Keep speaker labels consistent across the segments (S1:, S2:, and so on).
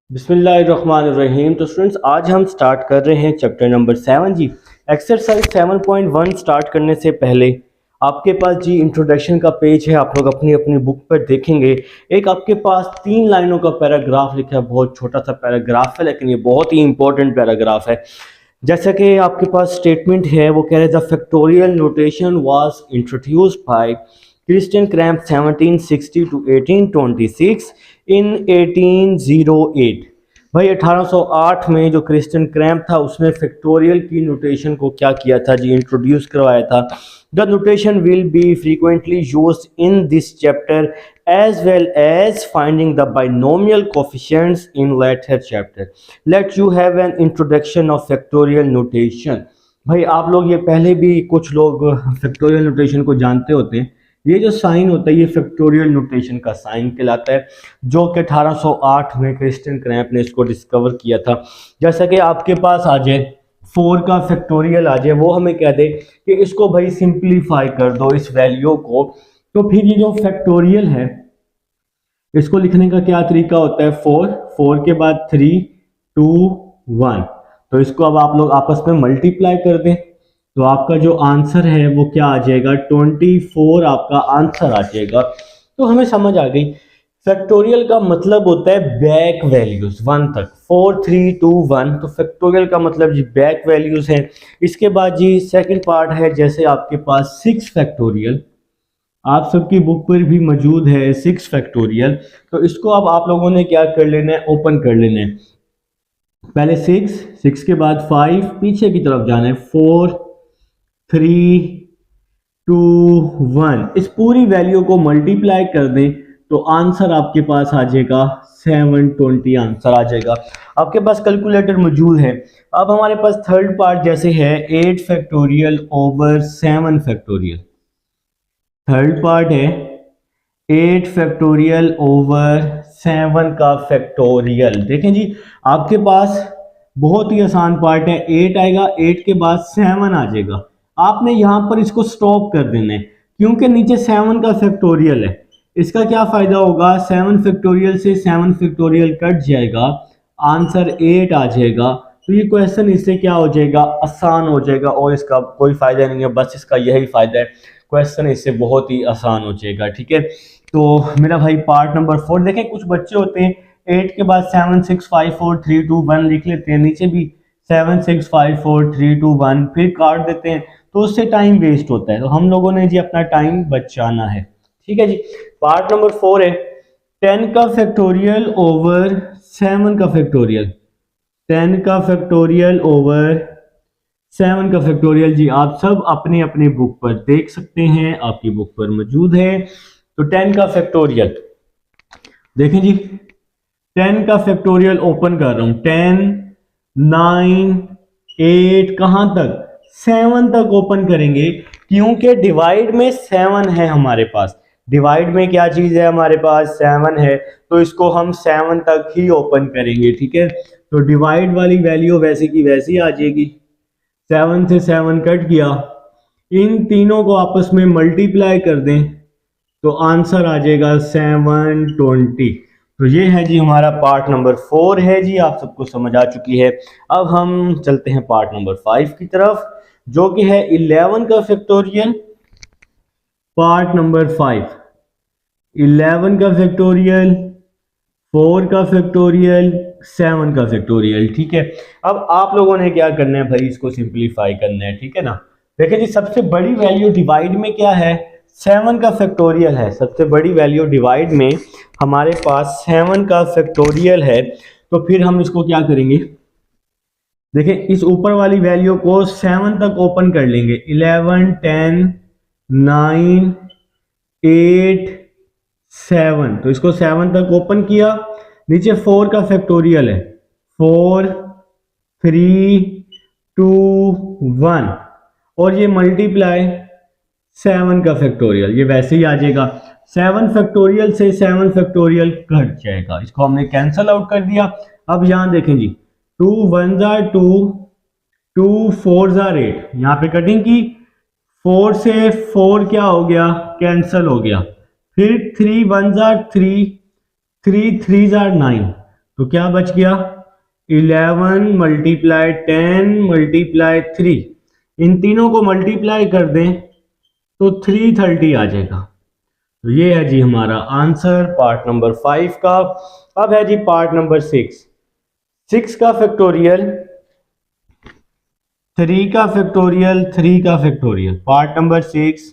S1: बिस्मिल्लाहिर्रहमानिर्रहीम। तो स्टूडेंट्स, आज हम स्टार्ट कर रहे हैं चैप्टर नंबर 7 जी। एक्सरसाइज 7.1 स्टार्ट करने से पहले आपके पास जी इंट्रोडक्शन का पेज है, आप लोग अपनी अपनी बुक पर देखेंगे। एक आपके पास 3 लाइनों का पैराग्राफ लिखा है, बहुत छोटा सा पैराग्राफ है लेकिन ये बहुत ही इंपॉर्टेंट पैराग्राफ है। जैसा कि आपके पास स्टेटमेंट है, वो कह रहे the factorial notation was introduced by Christian Kramp 1760 to 1826 in 1808। भाई 1808 में जो क्रिस्टियन क्रैम्प था उसने फैक्टोरियल की नोटेशन को क्या किया था जी, इंट्रोड्यूस करवाया था। The notation will be frequently used in this chapter as well as finding the binomial coefficients in later chapter. Let you have an introduction of factorial notation. भाई आप लोग ये पहले भी कुछ लोग फैक्टोरियल नोटेशन को जानते होते हैं। ये जो साइन होता है ये फैक्टोरियल नोटेशन का साइन कहलाता है, जो कि 1808 में क्रिस्टियन क्रैम्प ने इसको डिस्कवर किया था। जैसा कि आपके पास आ जाए 4 का फैक्टोरियल आ जाए, वो हमें कह दे कि इसको भाई सिंप्लीफाई कर दो इस वैल्यू को, तो फिर ये जो फैक्टोरियल है इसको लिखने का क्या तरीका होता है, 4 के बाद 3 2 1। तो इसको अब आप लोग आपस में मल्टीप्लाई कर दें तो आपका जो आंसर है वो क्या आ जाएगा, 24 आपका आंसर आ जाएगा। तो हमें समझ आ गई फैक्टोरियल का मतलब होता है बैक वैल्यूज 1 तक, 4 3 2 1। तो फैक्टोरियल का मतलब जी बैक वैल्यूज है। इसके बाद जी सेकंड पार्ट है, जैसे आपके पास 6 फैक्टोरियल आप सबकी बुक पर भी मौजूद है 6 फैक्टोरियल। तो इसको अब आप लोगों ने क्या कर लेना है, ओपन कर लेना है। पहले 6 के बाद 5, पीछे की तरफ जाना है 4 3 2 1। इस पूरी वैल्यू को मल्टीप्लाई कर दें तो आंसर आपके पास आ जाएगा 720 आंसर आ जाएगा। आपके पास कैलकुलेटर मौजूद है। अब हमारे पास थर्ड पार्ट जैसे है 8 factorial over 7 factorial. Third part है 8 फैक्टोरियल ओवर 7 का फैक्टोरियल। देखें जी, आपके पास बहुत ही आसान पार्ट है, 8 आएगा, 8 के बाद 7 आ जाएगा। आपने यहां पर इसको स्टॉप कर देना है क्योंकि नीचे 7 का फैक्टोरियल है। इसका क्या फायदा होगा, 7 फैक्टोरियल से 7 फैक्टोरियल कट जाएगा, आंसर 8 आ जाएगा। तो ये क्वेश्चन इससे क्या हो जाएगा, आसान हो जाएगा और इसका कोई फायदा नहीं है, बस इसका यही फायदा है, क्वेश्चन इससे बहुत ही आसान हो जाएगा। ठीक है, तो मेरा भाई पार्ट नंबर 4 देखें, कुछ बच्चे होते हैं 8 के बाद 7 6 5 4 3 2 1 लिख लेते हैं, नीचे भी 7 6 5 4 3 2 1 फिर काट देते हैं, तो उससे टाइम वेस्ट होता है। तो हम लोगों ने जी अपना टाइम बचाना है। ठीक है जी, पार्ट नंबर 4 है 10 का फैक्टोरियल ओवर 7 का फैक्टोरियल। 10 का फैक्टोरियल ओवर 7 का फैक्टोरियल जी आप सब अपने अपने बुक पर देख सकते हैं, आपकी बुक पर मौजूद है। तो 10 का फैक्टोरियल देखें जी, 10 का फैक्टोरियल ओपन कर रहा हूं, 10 9 8 कहां तक, 7 तक ओपन करेंगे क्योंकि डिवाइड में 7 है हमारे पास। डिवाइड में क्या चीज है, हमारे पास 7 है, तो इसको हम 7 तक ही ओपन करेंगे। ठीक है, तो डिवाइड वाली वैल्यू वैसे की वैसी आ जाएगी, 7 से 7 कट किया, इन तीनों को आपस में मल्टीप्लाई कर दें तो आंसर आ जाएगा 720। तो ये है जी हमारा पार्ट नंबर 4 है जी, आप सबको समझ आ चुकी है। अब हम चलते हैं पार्ट नंबर 5 की तरफ, जो कि है 11 का फैक्टोरियल। पार्ट नंबर 5 11 का फैक्टोरियल, 4 का फैक्टोरियल, 7 का फैक्टोरियल। ठीक है, अब आप लोगों ने क्या करना है भाई, इसको सिंप्लीफाई करना है। ठीक है ना, देखिए जी सबसे बड़ी वैल्यू डिवाइड में क्या है, 7 का फैक्टोरियल है। सबसे बड़ी वैल्यू डिवाइड में हमारे पास 7 का फैक्टोरियल है। तो फिर हम इसको क्या करेंगे, देखिए इस ऊपर वाली वैल्यू को 7 तक ओपन कर लेंगे, 11 10 9 8 7। तो इसको 7 तक ओपन किया, नीचे 4 का फैक्टोरियल है, 4 3 2 1 और ये मल्टीप्लाई 7 का फैक्टोरियल, ये वैसे ही आ जाएगा। 7 फैक्टोरियल से 7 फैक्टोरियल कट जाएगा, इसको हमने कैंसल आउट कर दिया। अब यहां देखें जी, 2 1 2 2 4 8, यहां पे कटिंग की, 4 से 4 क्या हो गया, कैंसल हो गया। फिर 3 1 3 3 3 9, तो क्या बच गया 11 मल्टीप्लाई 10 मल्टीप्लाई 3, इन तीनों को मल्टीप्लाई कर दें तो 330 आ जाएगा। तो ये है जी हमारा आंसर पार्ट नंबर 5 का। अब है जी पार्ट नंबर 6। 6 का फैक्टोरियल, 3 का फैक्टोरियल, 3 का फैक्टोरियल। पार्ट नंबर 6,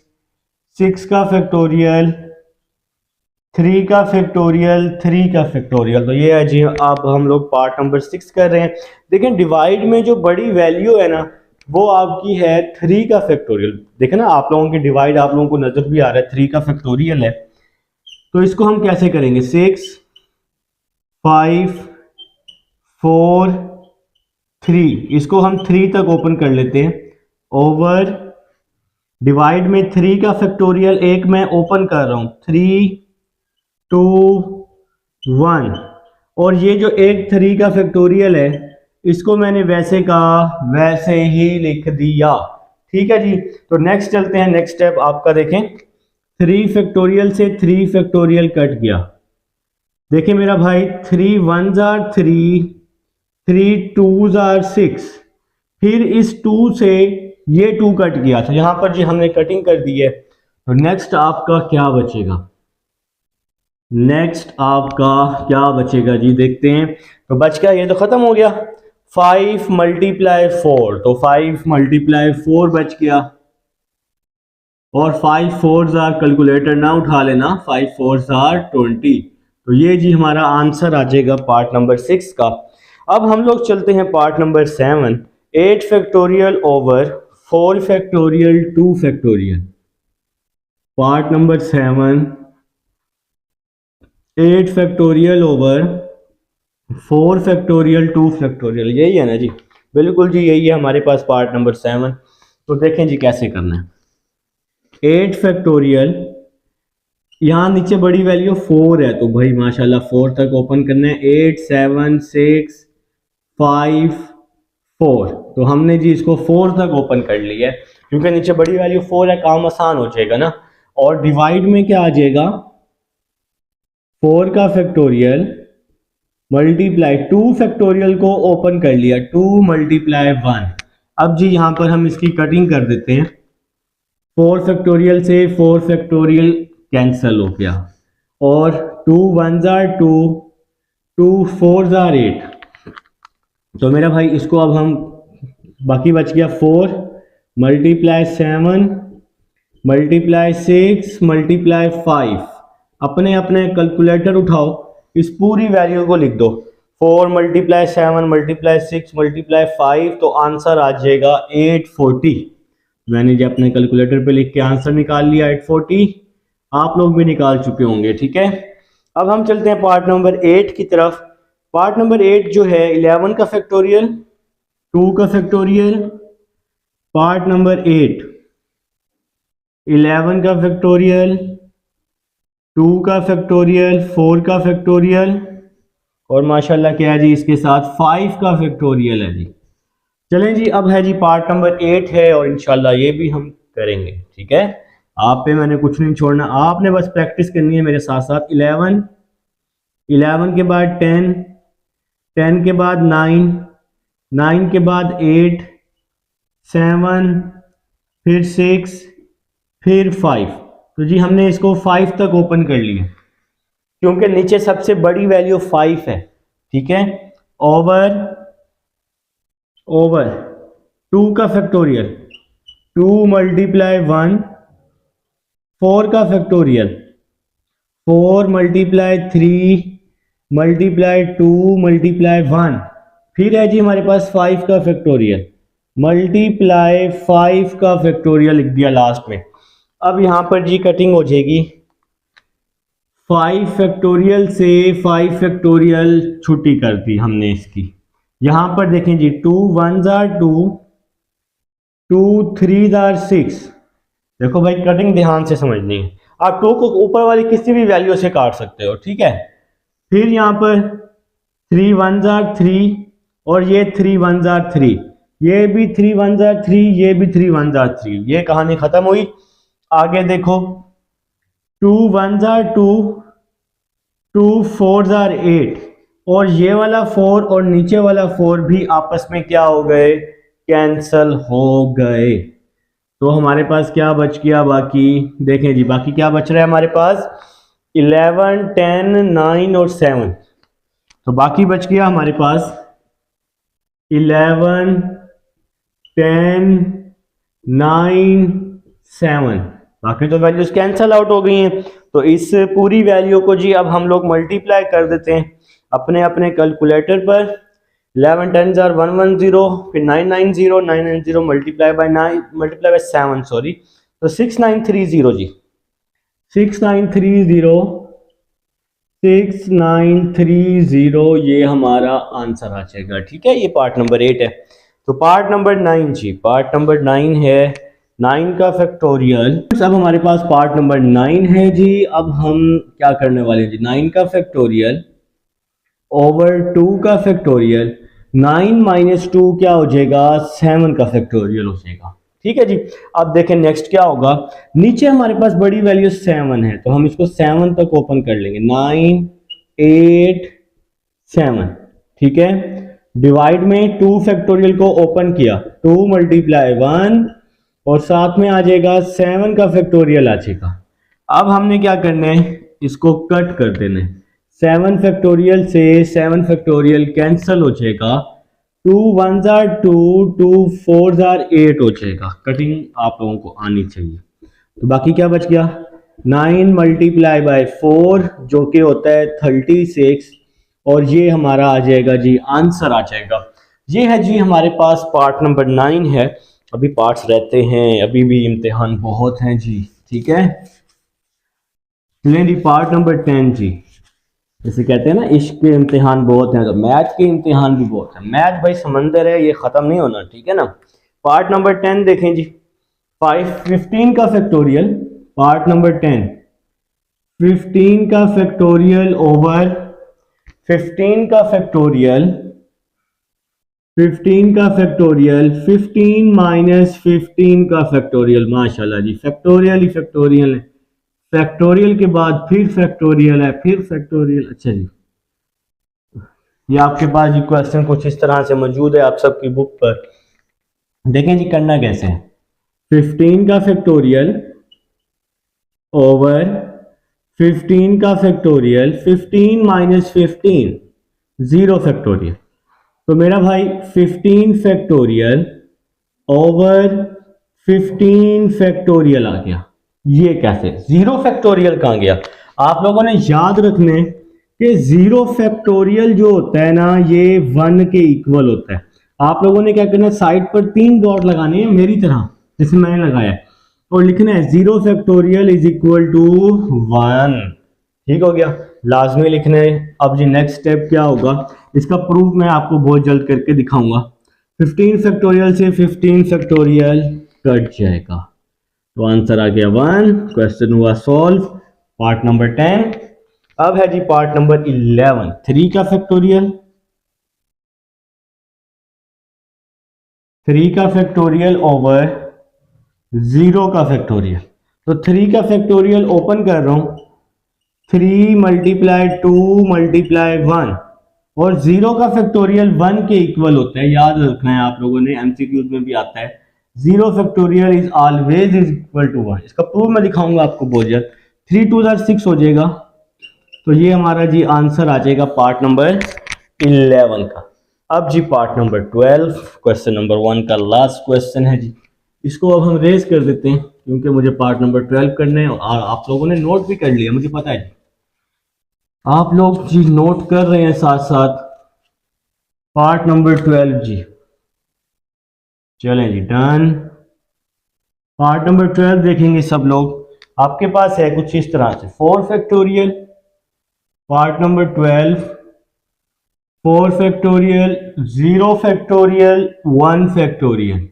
S1: 6 का फैक्टोरियल, 3 का फैक्टोरियल, 3 का फैक्टोरियल। तो ये है जी, अब हम लोग पार्ट नंबर 6 कर रहे हैं। देखें डिवाइड में जो बड़ी वैल्यू है ना, वो आपकी है 3 का फैक्टोरियल। देखें ना, आप लोगों की डिवाइड आप लोगों को नजर भी आ रहा है, 3 का फैक्टोरियल है। तो इसको हम कैसे करेंगे, 6 5 4 3, इसको हम 3 तक ओपन कर लेते हैं। ओवर डिवाइड में 3 का फैक्टोरियल एक मैं ओपन कर रहा हूं, 3 2 1, और ये जो एक 3 का फैक्टोरियल है इसको मैंने वैसे का वैसे ही लिख दिया। ठीक है जी। तो नेक्स्ट चलते हैं, नेक्स्ट स्टेप आपका देखें, 3 फैक्टोरियल से 3 फैक्टोरियल कट गया। देखिए मेरा भाई, 3 1s आर 3, 3 2s आर 6, फिर इस 2 से ये 2 कट गया, तो यहां पर जी हमने कटिंग कर दी है। तो नेक्स्ट आपका क्या बचेगा, नेक्स्ट आपका क्या बचेगा जी, देखते हैं। तो बच गया, ये तो खत्म हो गया, 5 मल्टीप्लाई 4, तो 5 मल्टीप्लाई 4 बच गया। और 5 4s आर, कैलकुलेटर ना उठा लेना, 5 4s आर 20। तो ये जी हमारा आंसर आ जाएगा पार्ट नंबर 6 का। अब हम लोग चलते हैं part number 7, 8 factorial over 4 factorial 2 factorial. Part number 7, 8 factorial over 4 factorial 2 factorial, यही है ना जी, बिल्कुल जी यही है हमारे पास पार्ट नंबर 7। तो देखें जी कैसे करना है। 8 फैक्टोरियल, यहाँ नीचे बड़ी वैल्यू 4 है, तो भाई माशाल्लाह 4 तक ओपन करना है। 8 7 6 5 4, तो हमने जी इसको 4 तक ओपन कर लिया है, क्योंकि नीचे बड़ी वैल्यू 4 है, काम आसान हो जाएगा ना। और डिवाइड में क्या आ जाएगा, 4 का फैक्टोरियल मल्टीप्लाई 2 फैक्टोरियल को ओपन कर लिया, 2 मल्टीप्लाई 1। अब जी यहां पर हम इसकी कटिंग कर देते हैं, 4 फैक्टोरियल से 4 फैक्टोरियल कैंसिल हो गया, और 2 1s आर 2, 2 4s आर 8। तो मेरा भाई इसको अब हम, बाकी बच गया 4 मल्टीप्लाई 7 मल्टीप्लाई 6 मल्टीप्लाई 5। अपने अपने कैलकुलेटर उठाओ, इस पूरी वैल्यू को लिख दो, 4 मल्टीप्लाई 7 मल्टीप्लाई 6 मल्टीप्लाई 5, तो आंसर आ जाएगा 840। मैंने जो अपने कैलकुलेटर पे लिख के आंसर निकाल लिया 840, आप लोग भी निकाल चुके होंगे। ठीक है, अब हम चलते हैं पार्ट नंबर 8 की तरफ। पार्ट नंबर 8 जो है 11 का फैक्टोरियल, 2 का फैक्टोरियल। पार्ट नंबर 8 11 का फैक्टोरियल, 2 का फैक्टोरियल, 4 का फैक्टोरियल, और माशाल्लाह क्या है जी इसके साथ 5 का फैक्टोरियल है जी। चलें जी, अब है जी पार्ट नंबर 8 है, और इंशाल्लाह ये भी हम करेंगे। ठीक है, आप पे मैंने कुछ नहीं छोड़ना, आपने बस प्रैक्टिस करनी है मेरे साथ साथ। 11, 11 के बाद 10, 10 के बाद 9, 9 के बाद 8, 7, फिर 6, फिर 5। तो जी हमने इसको 5 तक ओपन कर लिया, क्योंकि नीचे सबसे बड़ी वैल्यू 5 है। ठीक है, ओवर ओवर 2 का फैक्टोरियल, 2 मल्टीप्लाई 1, 4 का फैक्टोरियल, 4 मल्टीप्लाई 3 मल्टीप्लाई 2 मल्टीप्लाई 1, फिर है जी हमारे पास 5 का फैक्टोरियल मल्टीप्लाई 5 का फैक्टोरियल लिख दिया लास्ट में। अब यहां पर जी कटिंग हो जाएगी, 5 फैक्टोरियल से 5 फैक्टोरियल छुट्टी कर दी हमने इसकी। यहां पर देखें जी, 2 1s आर 2, 2 3s आर 6। देखो भाई कटिंग ध्यान से समझनी है, आप 2 को ऊपर वाली किसी भी वैल्यू से काट सकते हो। ठीक है, फिर यहां पर 3 1s आर 3, और ये 3 1s आर 3, ये भी 3 1s आर 3, ये भी 3 1s आर 3। ये कहानी खत्म हुई। आगे देखो, 2 1s आर 2, 2 4s आर 8, और ये वाला 4 और नीचे वाला 4 भी आपस में क्या हो गए, कैंसल हो गए। तो हमारे पास क्या बच गया बाकी, देखें जी बाकी क्या बच रहा है हमारे पास, 11, 10, 9 और 7। तो बाकी बच गया हमारे पास 11, 10, 9, 7। बाकी तो वैल्यूज कैंसल आउट हो गई हैं। तो इस पूरी वैल्यू को जी अब हम लोग मल्टीप्लाई कर देते हैं अपने अपने कैलकुलेटर पर। 11 10 are 110, फिर 990, 990 multiply by 9 multiply by 7 sorry, तो 6930 जी, 6930, 6930 ये हमारा आंसर आ जाएगा। ठीक है, ये पार्ट नंबर 8 है। तो पार्ट नंबर 9 जी, पार्ट नंबर 9 है 9 का फैक्टोरियल। अब हमारे पास पार्ट नंबर 9 है जी। अब हम क्या करने वाले हैं जी, 9 का फैक्टोरियल ओवर 2 का फैक्टोरियल। 9 माइनस 2 क्या हो जाएगा, 7 का फैक्टोरियल हो जाएगा। ठीक है जी। अब देखें नेक्स्ट क्या होगा, नीचे हमारे पास बड़ी वैल्यू 7 है, तो हम इसको 7 तक ओपन कर लेंगे। 9 8 7, ठीक है। डिवाइड में 2 फैक्टोरियल को ओपन किया, 2 मल्टीप्लाई 1 और साथ में आ जाएगा 7 का फैक्टोरियल आ जाएगा। अब हमने क्या करना है, इसको कट कर देना है। 7 फैक्टोरियल से 7 फैक्टोरियल कैंसिल हो जाएगा। 2 1s are 2, 2 4s are 8 हो जाएगा। कटिंग आप लोगों को आनी चाहिए। तो बाकी क्या बच गया, 9 मल्टीप्लाई बाय 4 जो कि होता है 36, और ये हमारा आ जाएगा जी, आंसर आ जाएगा। ये है जी हमारे पास पार्ट नंबर 9 है। अभी पार्ट्स रहते हैं, अभी भी इम्तिहान बहुत हैं जी। ठीक है, जी पार्ट नंबर 10 जी। जैसे कहते हैं ना इश्क के इम्तिहान बहुत हैं, तो मैथ के इम्तिहान भी बहुत हैं। मैथ भाई समंदर है, ये ख़त्म नहीं होना। ठीक है ना। पार्ट नंबर 10 देखें जी, 15 का फैक्टोरियल। पार्ट नंबर 10, 15 का फैक्टोरियल ओवर 15 का फैक्टोरियल, 15 का फैक्टोरियल, 15 माइनस 15 का फैक्टोरियल। माशाल्लाह जी, फैक्टोरियल ही फैक्टोरियल है, फैक्टोरियल के बाद फिर फैक्टोरियल है, फिर फैक्टोरियल। अच्छा जी, ये आपके पास ये क्वेश्चन कुछ इस तरह से मौजूद है आप सबकी बुक पर। देखें जी करना कैसे है। 15 का फैक्टोरियल ओवर 15 का फैक्टोरियल, 15 माइनस 15, 0 फैक्टोरियल। तो मेरा भाई 15 फैक्टोरियल ओवर 15 फैक्टोरियल आ गया। ये कैसे, 0 फैक्टोरियल कहाँ गया। आप लोगों ने याद रखने कि 0 फैक्टोरियल जो होता है ना, ये 1 के इक्वल होता है। आप लोगों ने क्या करना है, साइड पर 3 डॉट लगाने हैं मेरी तरह जैसे मैंने लगाया है, और लिखना है 0 फैक्टोरियल इज इक्वल टू 1। ठीक हो गया, लाजमी लिखना है। अब जी नेक्स्ट स्टेप क्या होगा, इसका प्रूफ मैं आपको बहुत जल्द करके दिखाऊंगा। 15 फैक्टोरियल से 15 फैक्टोरियल कट जाएगा, तो आंसर आ गया 1। क्वेश्चन हुआ सॉल्व, पार्ट नंबर 10। अब है जी पार्ट नंबर 11, 3 का फैक्टोरियल, 3 का फैक्टोरियल ओवर 0 का फैक्टोरियल। तो 3 का फैक्टोरियल ओपन कर रहा हूं, 3 मल्टीप्लाई 2 मल्टीप्लाई 1, और 0 का फैक्टोरियल 1 के इक्वल होता है। याद रखना है आप लोगों ने, एमसीक्यूज में भी आता है 0 factorial is always is equal to 1। इसका प्रूफ मैं दिखाऊंगा आपको बहुत जल्द। 3 2 6 हो जाएगा, तो ये हमारा जी आंसर आ जाएगा पार्ट नंबर 11 का। अब जी पार्ट नंबर 12, क्वेश्चन नंबर 1 का लास्ट क्वेश्चन है जी। इसको अब हम रेज कर देते हैं क्योंकि मुझे पार्ट नंबर 12 करने हैं, और आप लोगों ने नोट भी कर लिया, मुझे पता है आप लोग जी नोट कर रहे हैं साथ साथ। पार्ट नंबर 12 जी, चलें जी डन। पार्ट नंबर 12 देखेंगे सब लोग। आपके पास है कुछ इस तरह से 4 factorial, part number 12, 4 factorial, 0 factorial, 1 factorial,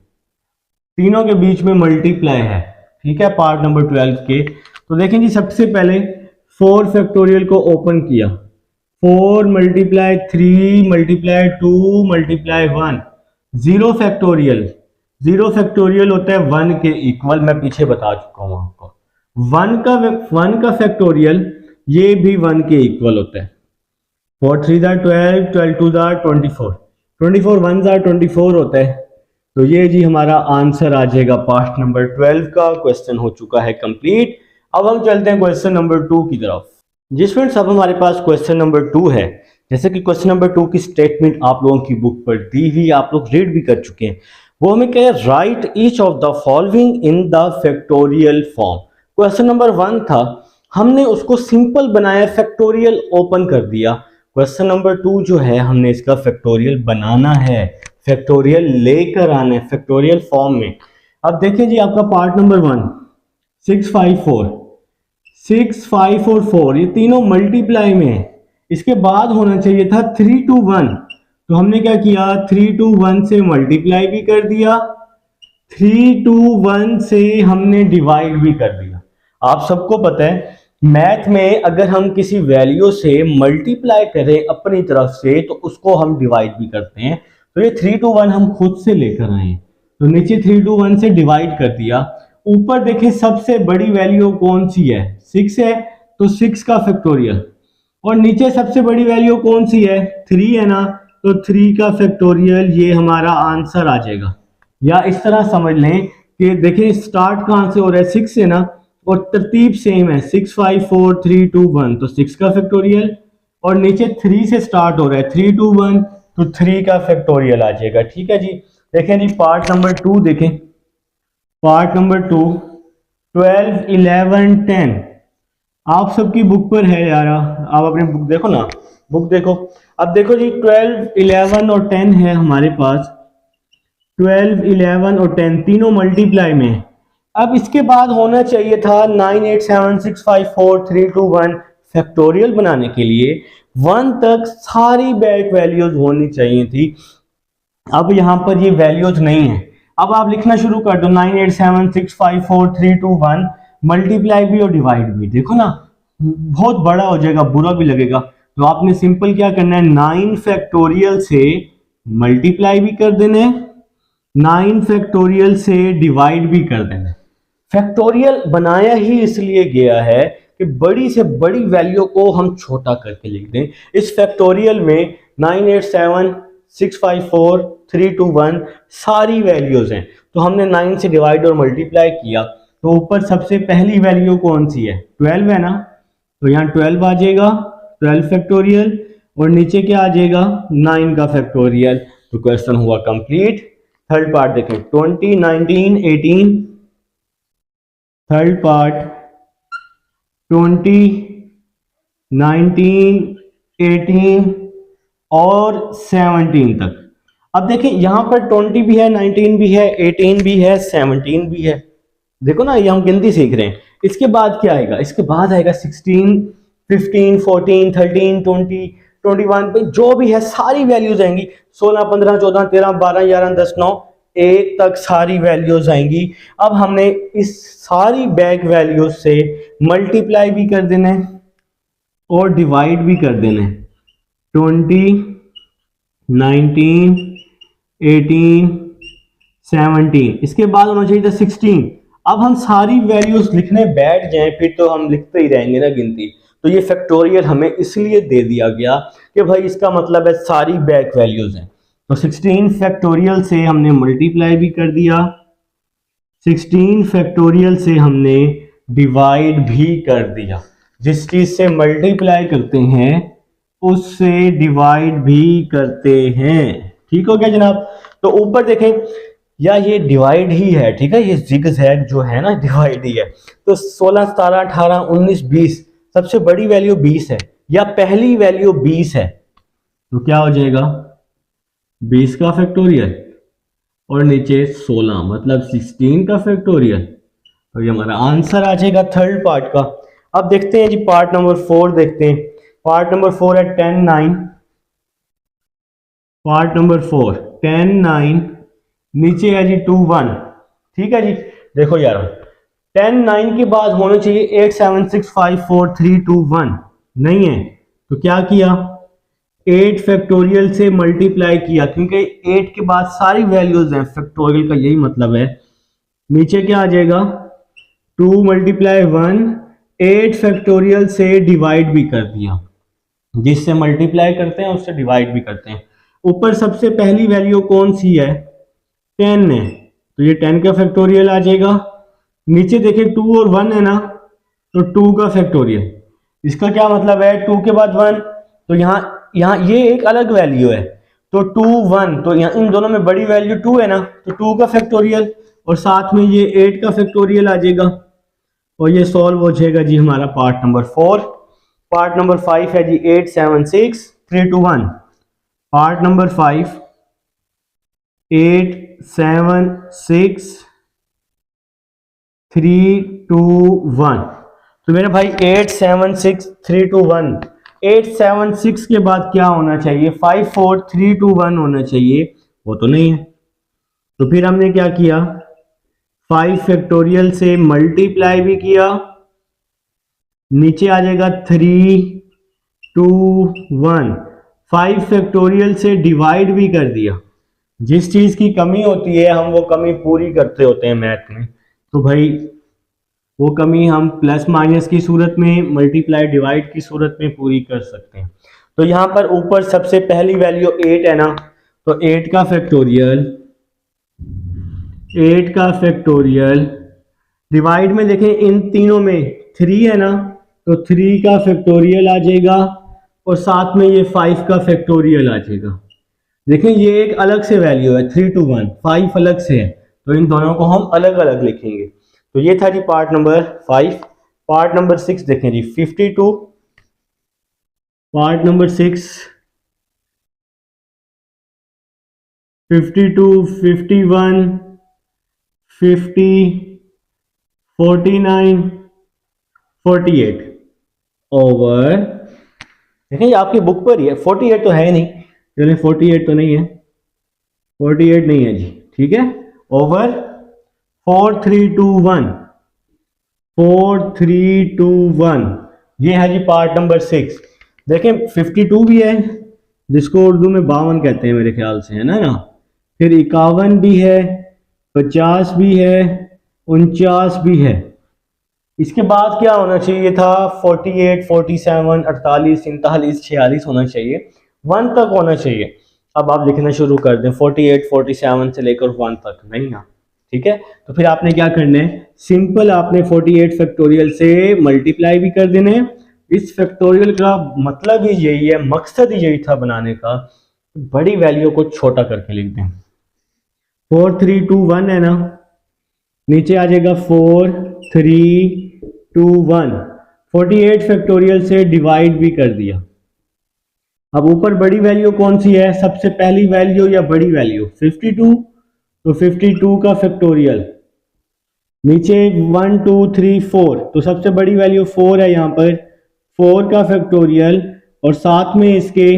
S1: तीनों के बीच में मल्टीप्लाई है। ठीक है, पार्ट नंबर 12 के। तो देखें जी सबसे पहले 4 फैक्टोरियल को ओपन किया, 4 multiply 3 multiply 2 multiply 1, 0 factorial, 0 factorial होता है 1 के इक्वल, मैं पीछे बता चुका हूं आपको। 1 का फैक्टोरियल ये भी 1 के इक्वल होता है। 4 3 ज़ा 12, 12 2 ज़ा 24, 24 1 ज़ा 24 होता है। तो ये जी हमारा आंसर आ जाएगा पार्ट नंबर 12 का। क्वेश्चन हो चुका है कंप्लीट। अब हम चलते हैं क्वेश्चन नंबर 2 की तरफ। जिस फ्रेंड्स अब हमारे पास क्वेश्चन नंबर 2 है। जैसे कि क्वेश्चन नंबर 2 की स्टेटमेंट आप लोगों की बुक पर दी हुई, आप लोग रीड भी कर चुके हैं। वो हमें कहे right each of the following in the factorial form. Question number 1 था, हमने उसको सिंपल बनाया, फैक्टोरियल ओपन कर दिया। क्वेश्चन नंबर 2 जो है, हमने इसका फैक्टोरियल बनाना है, फैक्टोरियल लेकर आना है फैक्टोरियल फॉर्म में। अब देखिए जी, आपका पार्ट नंबर 1 654, 6 5 और 4 ये तीनों मल्टीप्लाई में है। इसके बाद होना चाहिए था 3 to 1, तो हमने क्या किया, 3 to 1 से मल्टीप्लाई भी कर दिया, 3 to 1 से हमने डिवाइड भी कर दिया। आप सबको पता है मैथ में अगर हम किसी वैल्यू से मल्टीप्लाई करें अपनी तरफ से तो उसको हम डिवाइड भी करते हैं। तो ये 3 to 1 हम खुद से लेकर आए, तो नीचे 3 to 1 से डिवाइड कर दिया। ऊपर देखें सबसे बड़ी वैल्यू कौन सी है, 6 है, तो 6 का फैक्टोरियल। और नीचे सबसे बड़ी वैल्यू कौन सी है, 3 है ना, तो 3 का फैक्टोरियल, ये हमारा आंसर आ जाएगा। या इस तरह समझ लें कि देखिए स्टार्ट कहां से हो रहा है, 6 से ना, और तरतीब सेम है, 6 5 4 3 2 1, तो 6 का फैक्टोरियल। और नीचे 3 से स्टार्ट हो रहा है, 3 2 1, तो 3 का फैक्टोरियल आ जाएगा। ठीक है जी। देखें जी पार्ट नंबर 2 देखें, पार्ट नंबर 2 12 11 10 आप सबकी बुक पर है यार, आप अपनी बुक देखो ना, बुक देखो। अब देखो जी 12 11 और 10 है हमारे पास, 12 11 और 10 तीनों मल्टीप्लाई में। अब इसके बाद होना चाहिए था 9 8 7 6 5 4 3 2 1। फैक्टोरियल बनाने के लिए 1 तक सारी बैक वैल्यूज होनी चाहिए थी। अब यहां पर ये वैल्यूज नहीं है। अब आप लिखना शुरू कर दो, 9 8 7 6 5 4 3 2 1, मल्टीप्लाई भी और डिवाइड भी। देखो ना बहुत बड़ा हो जाएगा, बुरा भी लगेगा। तो आपने सिंपल क्या करना है, 9 फैक्टोरियल से मल्टीप्लाई भी कर देना है, 9 फैक्टोरियल से डिवाइड भी कर देना है। फैक्टोरियल बनाया ही इसलिए गया है कि बड़ी से बड़ी वैल्यू को हम छोटा करके लिख दें। इस फैक्टोरियल में 9 8 7 6 5 4 3 2 1 सारी वैल्यूज हैं। तो हमने 9 से डिवाइड और मल्टीप्लाई किया, तो ऊपर सबसे पहली वैल्यू कौन सी है, 12 है ना, तो यहाँ 12 आ जाएगा, 12 फैक्टोरियल, और नीचे क्या आ जाएगा, 9 का फैक्टोरियल। तो क्वेश्चन हुआ कंप्लीट। थर्ड पार्ट देखें, 20 19 18, थर्ड पार्ट 20 19 18 और 17 तक। अब देखें यहां पर 20 भी है, 19 भी है, 18 भी है, 17 भी है। देखो ना, ये हम गिनती सीख रहे हैं। इसके बाद क्या आएगा, इसके बाद आएगा 16 15 14 13 20 21 पे जो भी है सारी वैल्यूज आएंगी, 16 15 14 13 12 11 10 9 1 तक सारी वैल्यूज आएंगी। अब हमने इस सारी बैक वैल्यूज से मल्टीप्लाई भी कर देना है और डिवाइड भी कर देना है। 20 19 18 17, इसके बाद होना चाहिए था 16। अब हम सारी वैल्यूज लिखने बैठ जाएं फिर तो हम लिखते ही रहेंगे ना गिनती। तो ये फैक्टोरियल हमें इसलिए दे दिया गया कि भाई इसका मतलब है सारी बैक वैल्यूज हैं। तो 16 फैक्टोरियल से हमने मल्टीप्लाई भी कर दिया, 16 फैक्टोरियल से हमने डिवाइड भी कर दिया। जिस चीज से मल्टीप्लाई करते हैं उससे डिवाइड भी करते हैं। ठीक हो गया जनाब। तो ऊपर देखें, या ये डिवाइड ही है, ठीक है, ये जिगजैग जो है ना डिवाइड ही है। तो 16 17 18 19 20, सबसे बड़ी वैल्यू 20 है, या पहली वैल्यू 20 है, तो क्या हो जाएगा 20 का फैक्टोरियल और नीचे 16 मतलब 16 का फैक्टोरियल। तो ये हमारा आंसर आ जाएगा थर्ड पार्ट का। अब देखते हैं जी पार्ट नंबर 4 देखते हैं। पार्ट नंबर 4 है 10 9, पार्ट नंबर 4 10 9, नीचे है जी 2 1। ठीक है जी। देखो यार 10 9 के बाद होना चाहिए 8 7 6 5 4 3 2 1, नहीं है, तो क्या किया, 8 फैक्टोरियल से मल्टीप्लाई किया, क्योंकि 8 के बाद सारी वैल्यूज हैं, फैक्टोरियल का यही मतलब है। नीचे क्या आ जाएगा, 2 × 1, 8 फैक्टोरियल से डिवाइड भी कर दिया। जिससे मल्टीप्लाई करते हैं उससे डिवाइड भी करते हैं। ऊपर सबसे पहली वैल्यू कौन सी है, 10 है, तो ये 10 का फैक्टोरियल आ जाएगा। नीचे देखिए 2 और 1 है ना, तो 2 का फैक्टोरियल। इसका क्या मतलब है, 2 के बाद 1, तो यहाँ यहाँ ये एक अलग वैल्यू है, तो 2 1, तो यहाँ इन दोनों में बड़ी वैल्यू 2 है ना, तो 2 का फैक्टोरियल और साथ में ये 8 का फैक्टोरियल आ जाएगा और ये सॉल्व हो जाएगा जी हमारा पार्ट नंबर 4। पार्ट नंबर 5 है जी 8 7 6 3 2 1। Part number 5 8 7 6 3 2 1। तो मेरे भाई 8 7 6 3 2 1, 8 7 6 के बाद क्या होना चाहिए, 5 4 3 2 1 होना चाहिए, वो तो नहीं है। तो फिर हमने क्या किया, 5 फैक्टोरियल से मल्टीप्लाई भी किया, नीचे आ जाएगा 3 2 1, 5 फैक्टोरियल से डिवाइड भी कर दिया। जिस चीज की कमी होती है हम वो कमी पूरी करते होते हैं मैथ में, तो भाई वो कमी हम प्लस माइनस की सूरत में, मल्टीप्लाई डिवाइड की सूरत में पूरी कर सकते हैं। तो यहां पर ऊपर सबसे पहली वैल्यू 8 है ना, तो 8 का फैक्टोरियल, 8 का फैक्टोरियल डिवाइड में देखें इन तीनों में 3 है ना, तो 3 का फैक्टोरियल आ जाएगा और साथ में ये 5 का फैक्टोरियल आ जाएगा। देखें ये एक अलग से वैल्यू है, 3 2 1, 5 अलग से है, तो इन दोनों को हम अलग अलग लिखेंगे। तो ये था जी पार्ट नंबर 5। पार्ट नंबर 6 देखें जी 52, पार्ट नंबर 6 52 51 50 49 48 ओवर, देखें ये आपकी बुक पर ही है, 48 तो है नहीं, चलिए 48 तो नहीं है, 48 नहीं है जी, ठीक है, ओवर 4 3 2 1, 4 3 2 1, ये है जी पार्ट नंबर 6। देखें 52 भी है जिसको उर्दू में 52 कहते हैं मेरे ख्याल से, है ना, फिर 51 भी है, 50 भी है, 49 भी है। इसके बाद क्या होना चाहिए था, 48 47 48 39 46 होना चाहिए, 1 तक होना चाहिए। अब आप लिखना शुरू कर दें 48 47 से लेकर 1 तक, नहीं ना, ठीक है। तो फिर आपने क्या करना है, सिंपल आपने 48 फैक्टोरियल से मल्टीप्लाई भी कर देने। इस फैक्टोरियल का मतलब ही यही है, मकसद ही यही था बनाने का, बड़ी वैल्यू को छोटा करके लिख दें। 4 3 2 1 है ना, नीचे आ जाएगा 4 3 2 1, 48 फैक्टोरियल से डिवाइड भी कर दिया। अब ऊपर बड़ी वैल्यू कौन सी है, सबसे पहली वैल्यू या बड़ी वैल्यू 52, तो 52 का फैक्टोरियल, नीचे 1 2 3 4, तो सबसे बड़ी वैल्यू 4 है यहाँ पर, 4 का फैक्टोरियल और साथ में इसके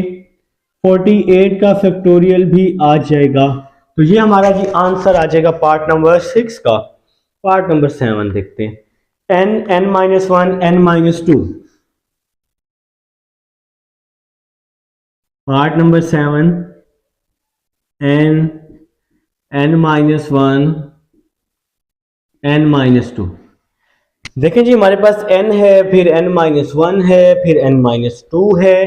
S1: 48 का फैक्टोरियल भी आ जाएगा। तो ये हमारा जी आंसर आ जाएगा पार्ट नंबर 6 का। पार्ट नंबर 7 देखते हैं, n n minus 1 n minus 2। Part number 7 n n minus 1 n minus 2। देखें जी हमारे पास n है, फिर n माइनस 1 है, फिर n माइनस 2 है।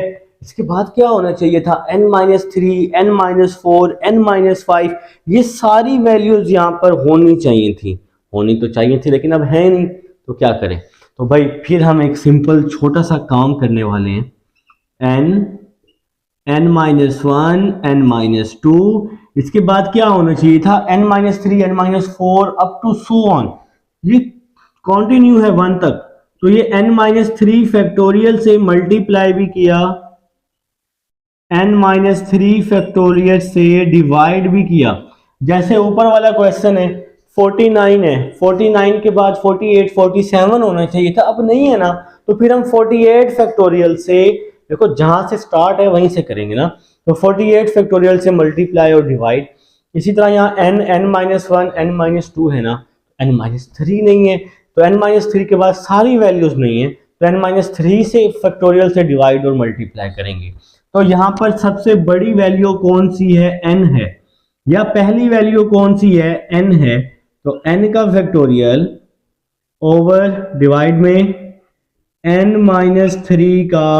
S1: इसके बाद क्या होना चाहिए था, n minus 3 n minus 4 n minus 5, ये सारी वैल्यूज यहाँ पर होनी चाहिए थी, होनी तो चाहिए थी लेकिन अब है नहीं, तो क्या करें। तो भाई फिर हम एक सिंपल छोटा सा काम करने वाले हैं, n माइनस 1 n माइनस 2, इसके बाद क्या होना चाहिए था, n minus 3 n minus 4 up to so on, ये कॉन्टिन्यू है 1 तक। तो ये n माइनस 3 फैक्टोरियल से मल्टीप्लाई भी किया, n माइनस 3 फैक्टोरियल से डिवाइड भी किया। जैसे ऊपर वाला क्वेश्चन है 49 है, 49 के बाद 48 47 होना चाहिए था, अब नहीं है ना, तो फिर हम 48 फैक्टोरियल से, देखो जहां से स्टार्ट है वहीं से करेंगे ना, तो 48 फैक्टोरियल से मल्टीप्लाई और डिवाइड। इसी तरह यहाँ n n minus 1 n minus 2 है ना, n माइनस 3 नहीं है, तो n माइनस 3 के बाद सारी वैल्यूज नहीं है, तो n माइनस 3 से फैक्टोरियल से डिवाइड और मल्टीप्लाई करेंगे। तो यहाँ पर सबसे बड़ी वैल्यू कौन सी है, n है, या पहली वैल्यू कौन सी है, n है, तो n का फैक्टोरियल ओवर डिवाइड में n माइनस 3 का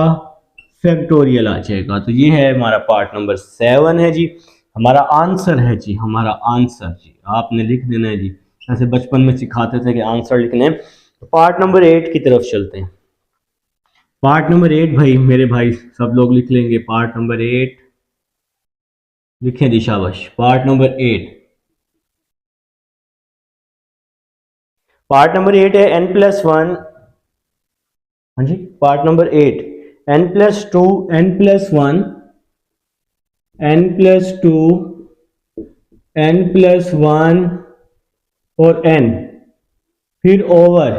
S1: फैक्टोरियल आ जाएगा। तो ये है हमारा पार्ट नंबर 7 है जी, हमारा आंसर है जी, हमारा आंसर जी आपने लिख देना है जी, ऐसे बचपन में सिखाते थे कि आंसर लिखने हैं। तो पार्ट नंबर 8 की तरफ चलते हैं। पार्ट नंबर 8 भाई, मेरे भाई सब लोग लिख लेंगे, पार्ट नंबर 8 लिखें जी, शाबाश। पार्ट नंबर 8, पार्ट नंबर 8 है n+1। हाँ जी, part number 8, n+2, n+1, n+2, n+1 और n, फिर ओवर।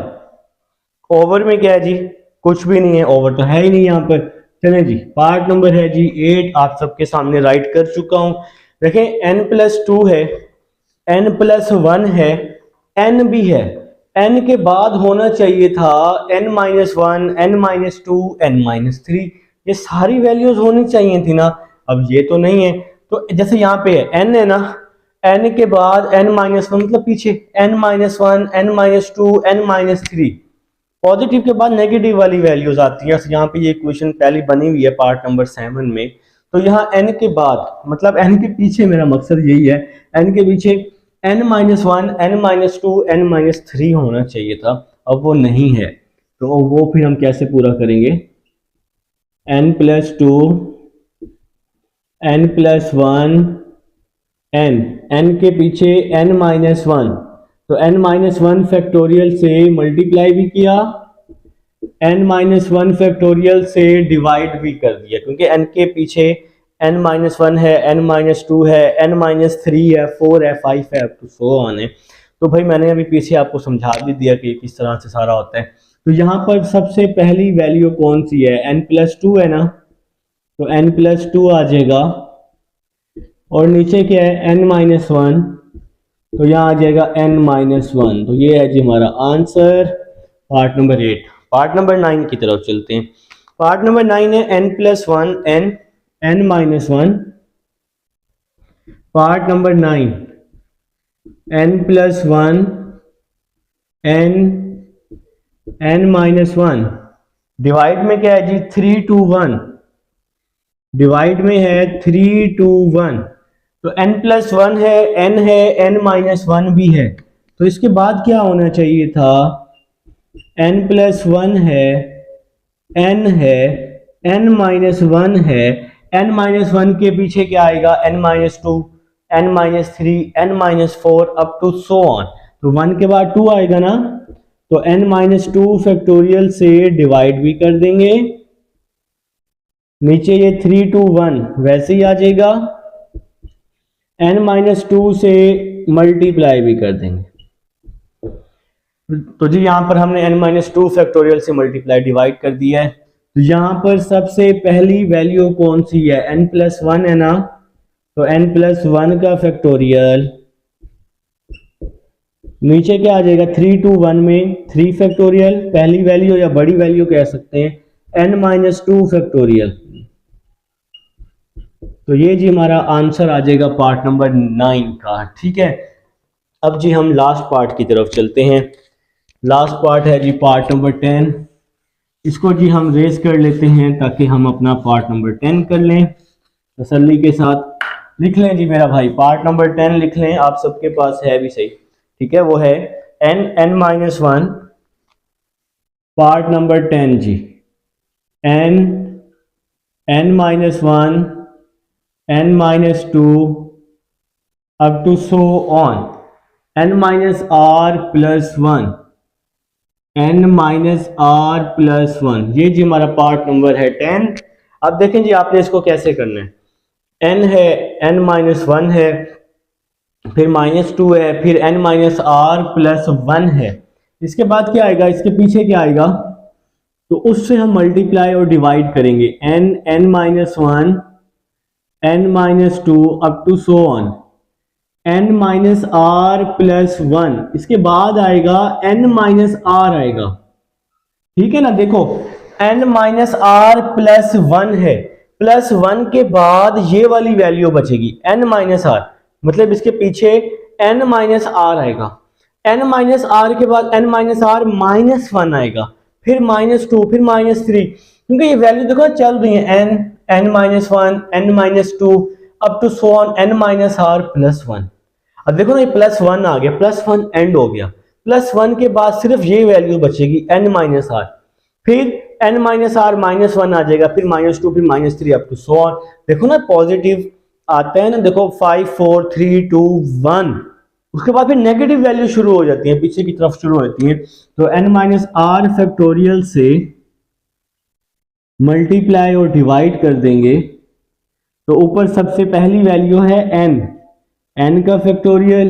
S1: ओवर में क्या है जी, कुछ भी नहीं है, ओवर तो है ही नहीं यहाँ पर। चलें जी, पार्ट नंबर है जी 8, आप सबके सामने राइट कर चुका हूं। देखें n+2 है, n+1 है, n भी है, n के बाद होना चाहिए था n-1, n-2, n-3, ये सारी वैल्यूज होनी चाहिए थी ना। अब ये तो नहीं है, तो जैसे यहाँ पे है n है ना, n के बाद n-1 मतलब पीछे n-1, n-2, n-3, पॉजिटिव के बाद नेगेटिव वाली वैल्यूज आती है। यहाँ पे ये इक्वेशन पहली बनी हुई है पार्ट नंबर 7 में। तो यहाँ n के बाद मतलब n के पीछे, मेरा मकसद यही है, n के पीछे n-1, n-2, n-3 होना चाहिए था, अब वो नहीं है। तो वो फिर हम कैसे पूरा करेंगे, n+2, n+1, n के पीछे n-1, तो n-1 फैक्टोरियल से मल्टीप्लाई भी किया, n-1 फैक्टोरियल से डिवाइड भी कर दिया, क्योंकि n के पीछे n-1 है, n-2 है, n-3 है, 4 है, 5 है, तो सो ऑन है। तो भाई मैंने अभी पीछे आपको समझा भी दिया कि किस तरह से सारा होता है। तो यहाँ पर सबसे पहली वैल्यू कौन सी है, n+2 है ना, तो n+2 आ जाएगा, और नीचे क्या है n-1, तो यहाँ आ जाएगा n-1। तो ये है जी हमारा answer, part number 8। Part number 9 की तरफ चलते हैं। पार्ट नंबर 9 है n+1, n-1। Part number 9, n+1, n-1, divide में क्या है जी 3 to 1, डिवाइड में है 3 to 1, तो n+1 है, n है, n-1 भी है, तो इसके बाद क्या होना चाहिए था, n+1 है, n है, n-1 है, n-1 के पीछे क्या आएगा, n-2, n-3, n-4 up to so on, तो 1 के बाद 2 आएगा ना, तो n-2 फैक्टोरियल से डिवाइड भी कर देंगे, नीचे ये 3 to 1 वैसे ही आ जाएगा, n-2 से मल्टीप्लाई भी कर देंगे। तो जी यहाँ पर हमने n-2 फैक्टोरियल से मल्टीप्लाई डिवाइड कर दिया है। तो यहाँ पर सबसे पहली वैल्यू कौन सी है, n+1 है ना, तो n+1 का फैक्टोरियल, नीचे क्या आ जाएगा 3 to 1 में 3 फैक्टोरियल, पहली वैल्यू या बड़ी वैल्यू कह सकते हैं, n-2 फैक्टोरियल। तो ये जी हमारा आंसर आ जाएगा पार्ट नंबर 9 का, ठीक है। अब जी हम लास्ट पार्ट की तरफ चलते हैं। लास्ट पार्ट है जी पार्ट नंबर 10, इसको जी हम रेस कर लेते हैं ताकि हम अपना पार्ट नंबर 10 कर लें तसल्ली के साथ। लिख लें जी मेरा भाई, पार्ट नंबर 10 लिख लें, आप सबके पास है भी सही, ठीक है। वो है n-1, पार्ट नंबर 10 जी, n-1, n-2 up to so on, n-r+1, n-r+1, ये जी हमारा पार्ट नंबर है 10। अब देखें जी आपने इसको कैसे करना है, n है, n-1 है, फिर -2 है, फिर n-r+1 है, इसके बाद क्या आएगा, इसके पीछे क्या आएगा, तो उससे हम मल्टीप्लाई और डिवाइड करेंगे, n-1, n-2 up to so on, n-r+1, इसके बाद आएगा n-r आएगा, ठीक है ना। देखो n-r+1 है, +1 के बाद ये वाली वैल्यू बचेगी n-r, मतलब इसके पीछे n-r आएगा, n-r के बाद n-r -1 आएगा, फिर -2, फिर -3, क्योंकि ये वैल्यू देखो चल रही है n, n-1, n-2 up to so on n-r+1। अब देखो ना ये +1 आ गया, +1 एंड हो गया, +1 के बाद सिर्फ ये वैल्यू बचेगी n-r, फिर n-r-1 आ जाएगा, फिर -2, फिर -3 अप टू सो ऑन। देखो ना पॉजिटिव आता है ना, देखो 5 4 3 2 1, उसके बाद फिर नेगेटिव वैल्यू शुरू हो जाती है, पीछे की तरफ शुरू होती है। तो n-r फैक्टोरियल से मल्टीप्लाई और डिवाइड कर देंगे तो ऊपर सबसे पहली वैल्यू है n का फैक्टोरियल,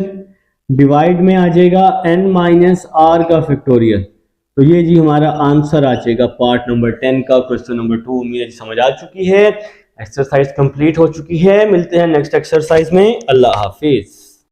S1: डिवाइड में आ जाएगा n-r का फैक्टोरियल। तो ये जी हमारा आंसर आ जाएगा पार्ट नंबर 10 का क्वेश्चन नंबर 2। उम्मीद समझ आ चुकी है, एक्सरसाइज कंप्लीट हो चुकी है। मिलते हैं नेक्स्ट एक्सरसाइज में, अल्लाह हाफिज।